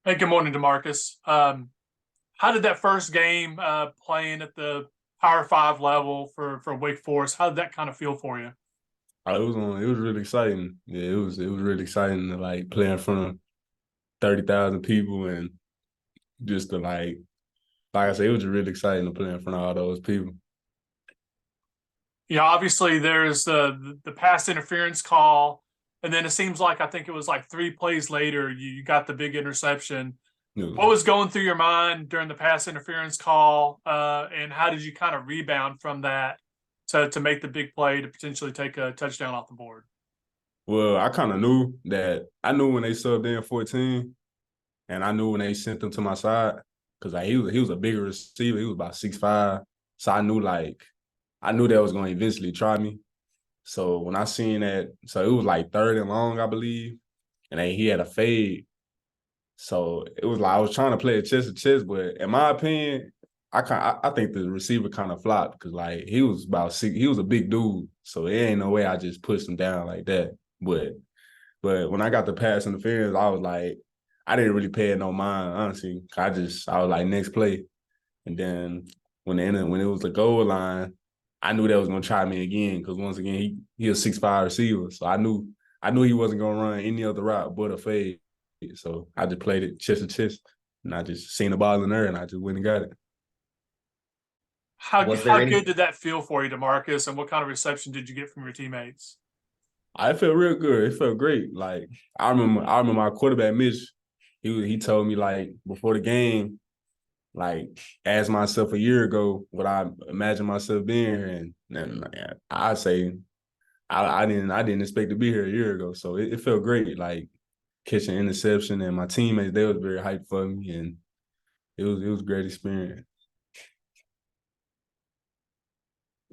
Hey, good morning, Demarcus. How did that first game playing at the Power Five level for Wake Forest? How did that kind of feel for you? It was really exciting. Yeah, it was really exciting to like play in front of 30,000 people and just to like I said, it was just really exciting to play in front of all those people. Yeah, obviously there's the pass interference call, and then it seems like I think it was like three plays later you got the big interception. You know, What was going through your mind during the pass interference call, and how did you kind of rebound from that to make the big play to potentially take a touchdown off the board? well, I kind of knew that I knew when they subbed in 14, and I knew when they sent them to my side because like, he was a bigger receiver. He was about 6'5", so I knew that was going to eventually try me. So when I seen that, so it was like third and long, I believe, and then he had a fade. So it was like I was trying to play a chess to chess, but in my opinion, I think the receiver kind of flopped because like he was about six, he was a big dude, so there ain't no way I just pushed him down like that. But when I got the pass interference, I was like, I didn't really pay it no mind honestly. I was like next play, and then when it was the goal line, I knew that was gonna try me again because once again he was 6'5" receiver, so I knew he wasn't gonna run any other route but a fade. So I just played it chest to chest, and I just seen the ball in there, and I just went and got it. How Was there how any good did that feel for you, Demarcus, and what kind of reception did you get from your teammates? I felt real good. It felt great. Like I remember my quarterback Mitch. He told me like before the game, like asked myself a year ago what I imagined myself being here, and I say I didn't expect to be here a year ago. So it felt great. Like catching interception, and my teammates they was very hyped for me, and it was a great experience.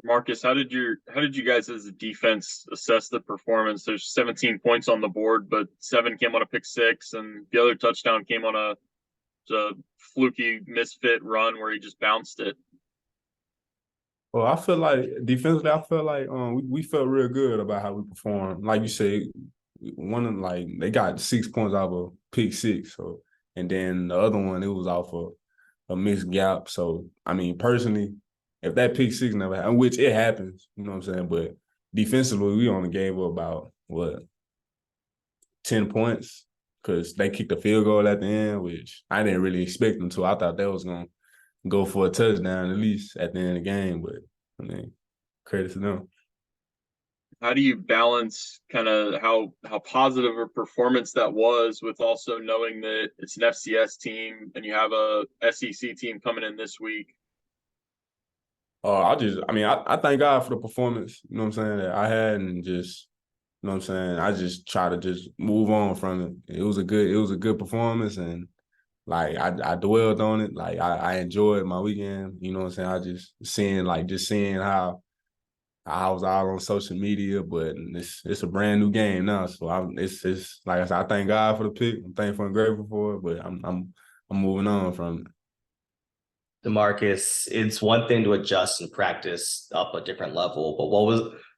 Marcus, how did you guys as a defense assess the performance? There's 17 points on the board, but seven came on a pick six, and the other touchdown came on a fluky misfit run where he just bounced it. Well, I feel like defensively, I feel like we felt real good about how we performed. Like you said, one of like they got 6 points off of pick six, so and then the other one it was off of a mixed gap. So I mean, personally, if that pick six never happened, which it happens, you know what I'm saying, but defensively, we only gave up about what 10 points because they kicked a field goal at the end, which I didn't really expect them to. I thought that was gonna go for a touchdown at least at the end of the game, but I mean, credit to them. How do you balance kind of how positive a performance that was with also knowing that it's an FCS team and you have a SEC team coming in this week? I thank God for the performance, you know what I'm saying, that I had and just, you know what I'm saying, I just try to just move on from it. It was a good performance and like I dwelled on it. Like I enjoyed my weekend, you know what I'm saying? I just seeing how I was all on social media, but it's a brand new game now. So it's like I said, I thank God for the pick. I'm thankful and grateful for it, but I'm moving on from it. Demarcus, it's one thing to adjust and practice up a different level, but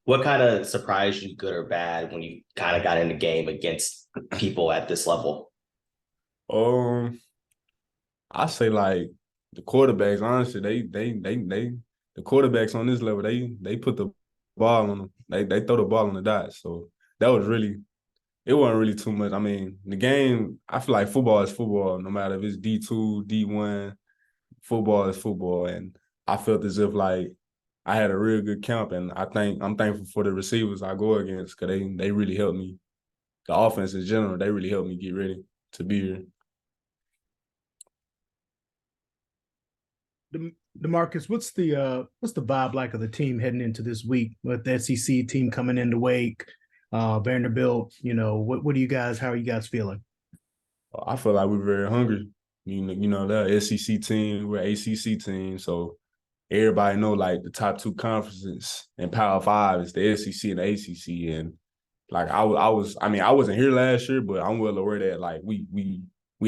what kind of surprised you, good or bad, when you kind of got in the game against people at this level? Um, I say like the quarterbacks, honestly, they the quarterbacks on this level, they put the ball on them. They throw the ball on the dot. So that was really it wasn't really too much. I mean, the game, I feel like football is football, no matter if it's D2, D1, football is football. And I felt as if like I had a real good camp and I'm thankful for the receivers I go against because they really helped me. The offense in general, they really helped me get ready to be here. Demarcus, what's the vibe like of the team heading into this week with the SEC team coming into Wake, Vanderbilt? What do you guys? How are you guys feeling? I feel like we're very hungry. You know, the SEC team, we're ACC team, so everybody know like the top two conferences in Power Five is the SEC and the ACC, and like I wasn't here last year, but I'm well aware that like we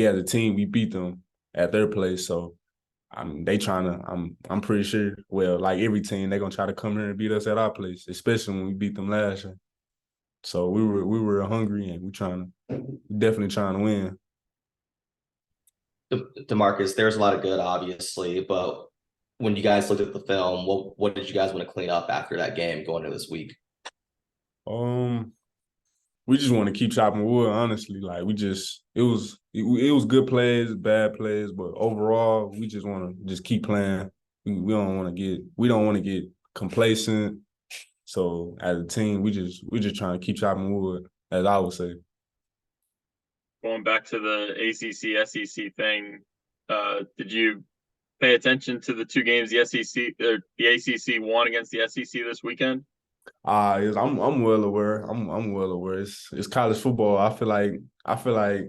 as a team we beat them at their place, so I mean they trying to I'm pretty sure well like every team they gonna try to come here and beat us at our place, especially when we beat them last year. So we were hungry and we definitely trying to win. Demarcus, there's a lot of good, obviously, but when you guys looked at the film, what did you guys want to clean up after that game going into this week? We just want to keep chopping wood, honestly. Like it was good plays, bad plays, but overall, we just want to just keep playing. We don't want to get complacent. So as a team, we just trying to keep chopping wood, as I would say. Going back to the ACC SEC thing, did you pay attention to the two games the SEC or the ACC won against the SEC this weekend? I'm well aware. I'm well aware. It's college football. I feel like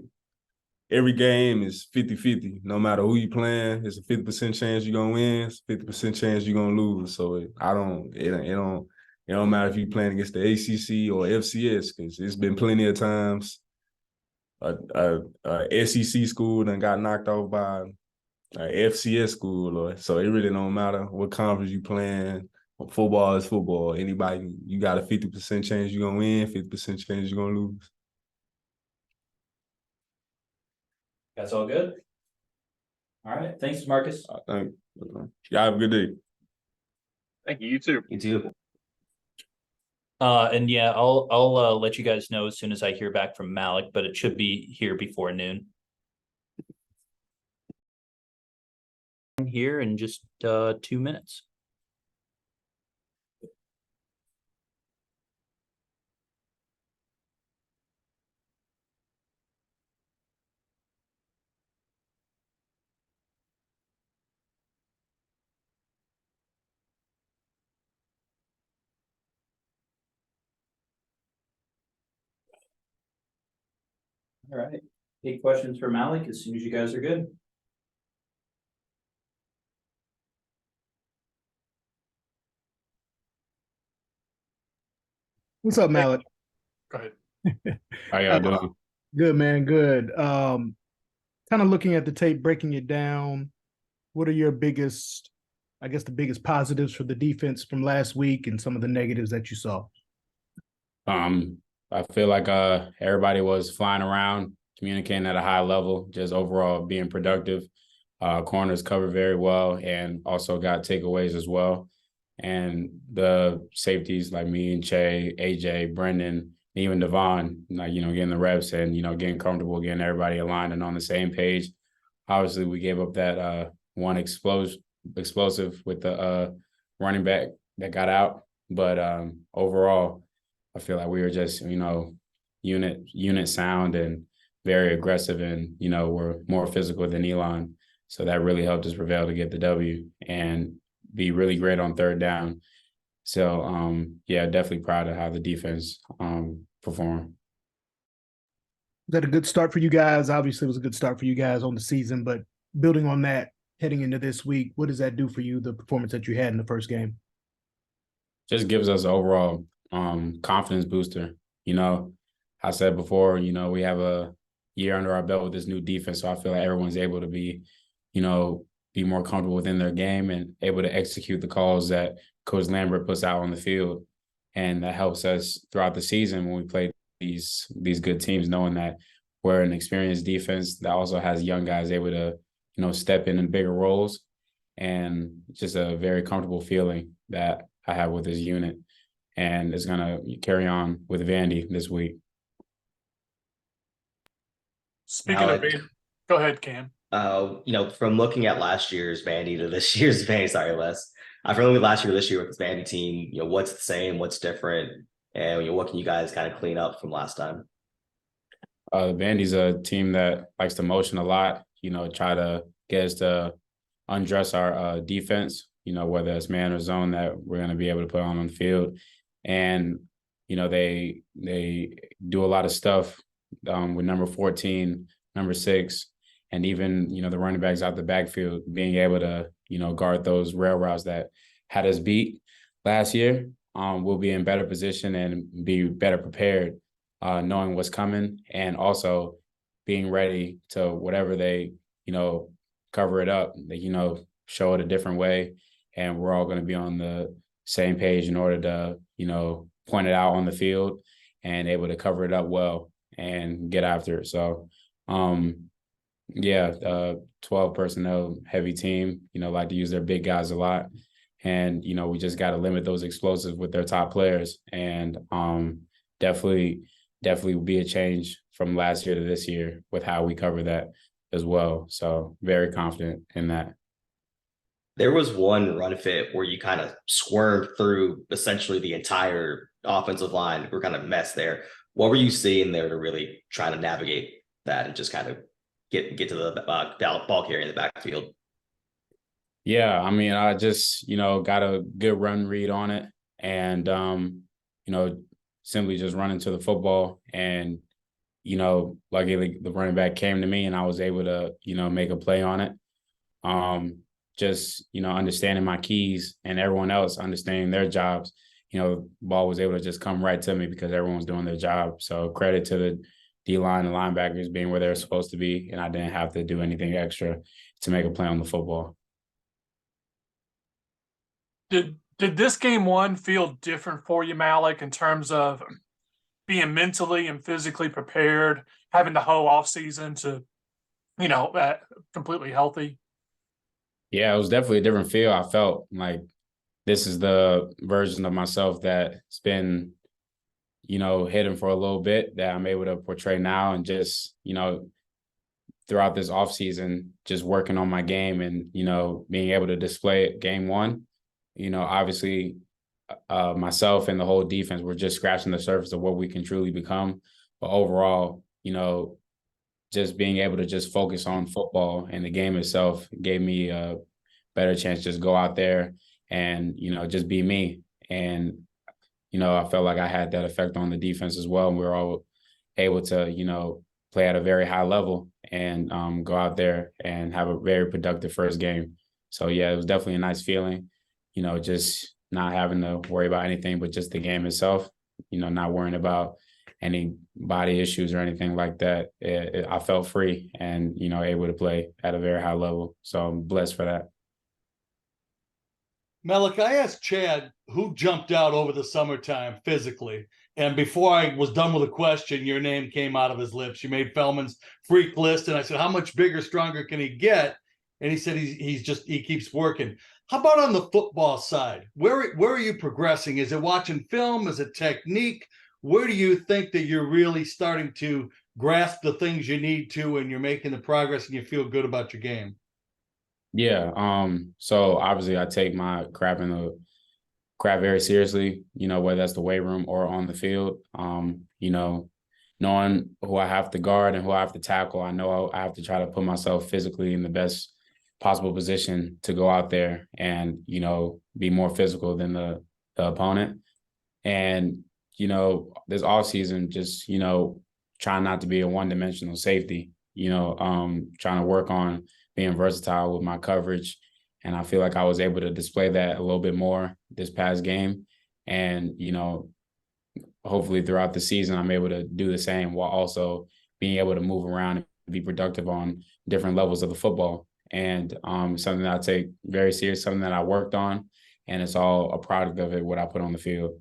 every game is 50-50. No matter who you playing, it's a 50% chance you're gonna win, it's a 50% chance you're gonna lose. So it don't matter if you're playing against the ACC or FCS, because it's been plenty of times a SEC school done got knocked off by a FCS school, so it really don't matter what conference you playing. Football is football. Anybody, you got a 50% chance you're gonna win, 50% chance you're gonna lose. That's all good. All right. Thanks, Marcus. Y'all have a good day. Thank you. You too. You too. And yeah, I'll let you guys know as soon as I hear back from Malik, but it should be here before noon. Here in just 2 minutes. All right. Any questions for Malik as soon as you guys are good? What's up, Malik? Go ahead. How y'all doing? Good, man. Good. Kind of looking at the tape, breaking it down. What are your biggest, I guess, the biggest positives for the defense from last week and some of the negatives that you saw? I feel like everybody was flying around, communicating at a high level, just overall being productive. Corners covered very well and also got takeaways as well. And the safeties like me and Che, AJ, Brendan, even Devon, getting the reps and, getting comfortable, getting everybody aligned and on the same page. Obviously, we gave up that one explosive with the running back that got out. But overall, I feel like we were just, unit sound and very aggressive and, we're more physical than Elon. So that really helped us prevail to get the W and be really great on third down. So, definitely proud of how the defense performed. Is that a good start for you guys? Obviously, it was a good start for you guys on the season, but building on that, heading into this week, what does that do for you, the performance that you had in the first game? Just gives us an overall confidence booster. I said before, we have a year under our belt with this new defense, so I feel like everyone's able to be more comfortable within their game and able to execute the calls that Coach Lambert puts out on the field. And that helps us throughout the season when we play these good teams, knowing that we're an experienced defense that also has young guys able to, step in bigger roles. And just a very comfortable feeling that I have with this unit. And it's going to carry on with Vandy this week. Speaking of Vandy, go ahead, Cam. From looking at last year's Vandy to this year's Vandy, sorry, Les. From looking at last year to this year with this Vandy team, what's the same, what's different, and what can you guys kind of clean up from last time? Vandy's a team that likes to motion a lot, try to get us to undress our defense, whether it's man or zone that we're going to be able to put on the field. And, they do a lot of stuff with number 14, number 6, and even, the running backs out the backfield, being able to, guard those rail routes that had us beat last year. We'll be in better position and be better prepared, knowing what's coming, and also being ready to whatever they, cover it up, they, show it a different way. And we're all going to be on the same page in order to, point it out on the field and able to cover it up well and get after it. So, Yeah, 12 personnel heavy team, like to use their big guys a lot. And, we just got to limit those explosives with their top players. And definitely will be a change from last year to this year with how we cover that as well. So very confident in that. There was one run fit where you kind of squirmed through essentially the entire offensive line. We're kind of messed there. What were you seeing there to really try to navigate that and just kind of get to the ball carrier in the backfield? Yeah, I mean, I just, got a good run read on it and, simply just running to the football and, luckily the running back came to me and I was able to, make a play on it. Just, understanding my keys and everyone else understanding their jobs, ball was able to just come right to me because everyone's doing their job. So credit to the D-line and linebackers being where they're supposed to be, and I didn't have to do anything extra to make a play on the football. Did this game one feel different for you, Malik, in terms of being mentally and physically prepared, having the whole offseason to, completely healthy? Yeah, it was definitely a different feel. I felt like this is the version of myself that's been, hidden for a little bit that I'm able to portray now, and just, throughout this offseason, just working on my game and, being able to display it game one. Obviously myself and the whole defense were just scratching the surface of what we can truly become. But overall, just being able to just focus on football and the game itself gave me a better chance to just go out there and, just be me. And, I felt like I had that effect on the defense as well. And we were all able to, play at a very high level and go out there and have a very productive first game. So, yeah, it was definitely a nice feeling, just not having to worry about anything but just the game itself, not worrying about any body issues or anything like that. I felt free and, able to play at a very high level. So I'm blessed for that. Malik, I asked Chad who jumped out over the summertime physically. And before I was done with the question, your name came out of his lips. You made Feldman's freak list. And I said, how much bigger, stronger can he get? And he said he keeps working. How about on the football side? Where are you progressing? Is it watching film? Is it technique? Where do you think that you're really starting to grasp the things you need to and you're making the progress and you feel good about your game? Yeah. So obviously I take my crap very seriously, whether that's the weight room or on the field. Knowing who I have to guard and who I have to tackle, I know I have to try to put myself physically in the best possible position to go out there and, be more physical than the opponent. And, this offseason, just, trying not to be a one-dimensional safety, trying to work on being versatile with my coverage. And I feel like I was able to display that a little bit more this past game. And, hopefully throughout the season, I'm able to do the same while also being able to move around and be productive on different levels of the football. And something that I take very serious, something that I worked on, and it's all a product of it, what I put on the field.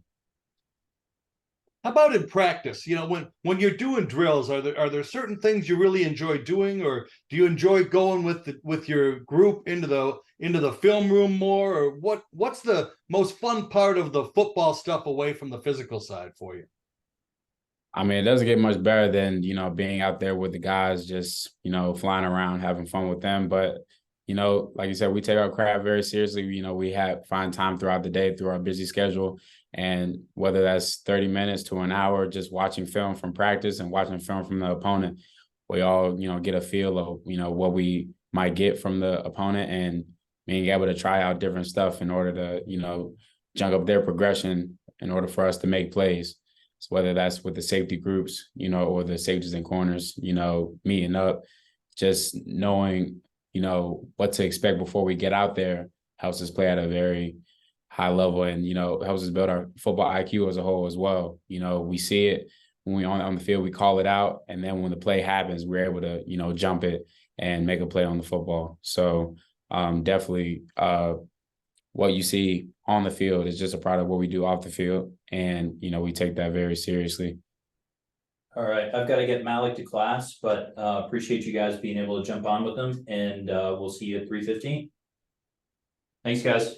How about in practice? When you're doing drills, are there certain things you really enjoy doing, or do you enjoy going with your group into the film room more, or what's the most fun part of the football stuff away from the physical side for you? I mean, it doesn't get much better than, being out there with the guys, just, flying around, having fun with them. But, like you said, we take our craft very seriously. We find time throughout the day through our busy schedule. And whether that's 30 minutes to an hour, just watching film from practice and watching film from the opponent, we all, get a feel of, what we might get from the opponent and being able to try out different stuff in order to, junk up their progression in order for us to make plays. So whether that's with the safety groups, or the safeties and corners, meeting up, just knowing, what to expect before we get out there helps us play at a very high level and, helps us build our football IQ as a whole as well. We see it when we on the field, we call it out. And then when the play happens, we're able to, jump it and make a play on the football. So definitely what you see on the field is just a product of what we do off the field. And, we take that very seriously. All right, I've got to get Malik to class, but appreciate you guys being able to jump on with them, and we'll see you at 3:15. Thanks, guys.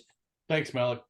Thanks, Malik.